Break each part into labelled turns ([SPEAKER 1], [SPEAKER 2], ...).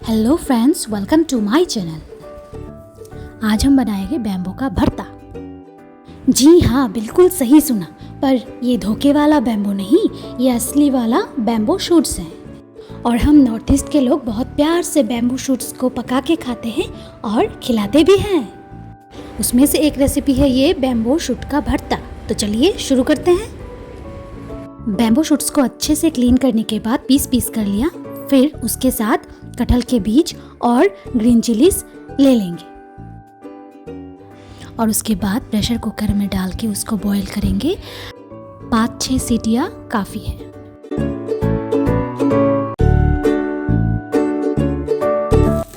[SPEAKER 1] Hello friends, welcome to my channel. आज हम बनाएंगे बैम्बू का भरता। जी हाँ, बिल्कुल सही सुना, पर ये धोखे वाला बैम्बू नहीं, ये असली वाला बैम्बू शूट्स हैं। और हम नॉर्थ ईस्ट के लोग बहुत प्यार से बैम्बू शूट्स को पका के खाते हैं और खिलाते भी हैं। उसमें से एक रेसिपी है ये बैम्बू शूट का भरता। तो चलिए शुरू करते हैं। बैम्बू शूट्स को अच्छे से क्लीन करने के बाद पीस कर लिया। फिर उसके साथ कटहल के बीज और ग्रीन चिलीज ले लेंगे और उसके बाद प्रेशर कुकर में डाल के उसको बॉईल करेंगे। 5-6 सीटियाँ काफ़ी है।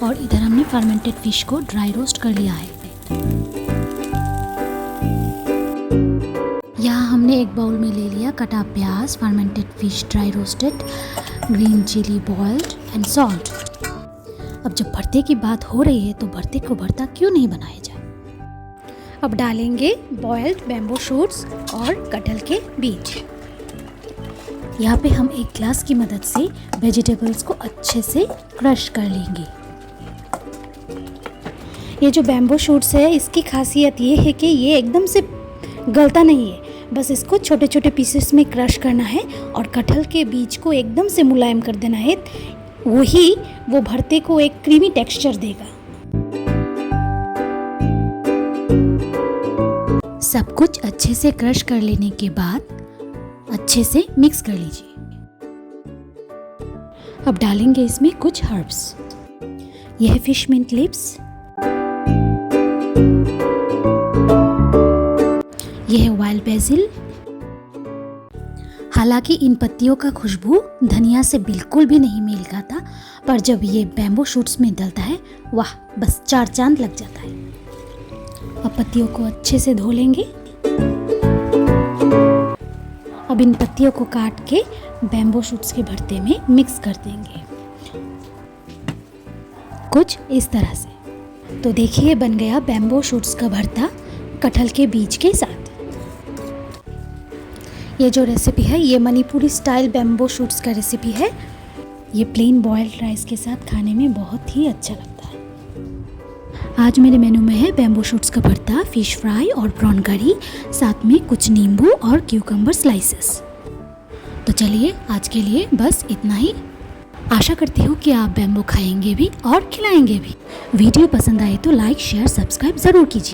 [SPEAKER 1] और इधर हमने फर्मेंटेड फिश को ड्राई रोस्ट कर लिया है। यहाँ हमने एक बाउल में ले लिया कटा प्याज, fermented fish dry roasted, green chilli boiled and salt. अब जब भरते की बात हो रही है तो भरते को भरता क्यों नहीं बनाया जाए। अब डालेंगे बॉइल्ड बैम्बू शूट्स और कटहल के बीज। यहाँ पे हम एक ग्लास की मदद से वेजिटेबल्स को अच्छे से क्रश कर लेंगे। ये जो बैम्बू शूट्स है, इसकी खासियत ये है कि ये एकदम से गलता नहीं है, बस इसको छोटे छोटे पीसेस में क्रश करना है और कटहल के बीज को एकदम से मुलायम कर देना है। वही वो भरते को एक क्रीमी टेक्सचर देगा। सब कुछ अच्छे से क्रश कर लेने के बाद अच्छे से मिक्स कर लीजिए। अब डालेंगे इसमें कुछ हर्ब्स। यह है फिश मिंट लीव्स, यह है वाइल्ड बेसिल। हालांकि इन पत्तियों का खुशबू धनिया से बिल्कुल भी नहीं मेल खाता, पर जब ये बैम्बू शूट्स में डलता है, वाह, बस 4 चांद लग जाता है। अब पत्तियों को अच्छे से धो लेंगे। अब इन पत्तियों को काट के बैम्बू शूट्स के भरते में मिक्स कर देंगे, कुछ इस तरह से। तो देखिए, बन गया बैम्बू शूट्स का भरता कटहल के बीज के साथ। ये जो रेसिपी है, ये मणिपुरी स्टाइल बैम्बू शूट्स का रेसिपी है। ये प्लेन बॉइल्ड राइस के साथ खाने में बहुत ही अच्छा लगता है। आज मेरे मेनू में है बैम्बू शूट्स का भरता, फिश फ्राई और प्रॉन करी, साथ में कुछ नींबू और क्यूकम्बर स्लाइसेस। तो चलिए, आज के लिए बस इतना ही। आशा करती हूँ कि आप बैम्बू खाएंगे भी और खिलाएंगे भी। वीडियो पसंद आए तो लाइक, शेयर, सब्सक्राइब ज़रूर कीजिए।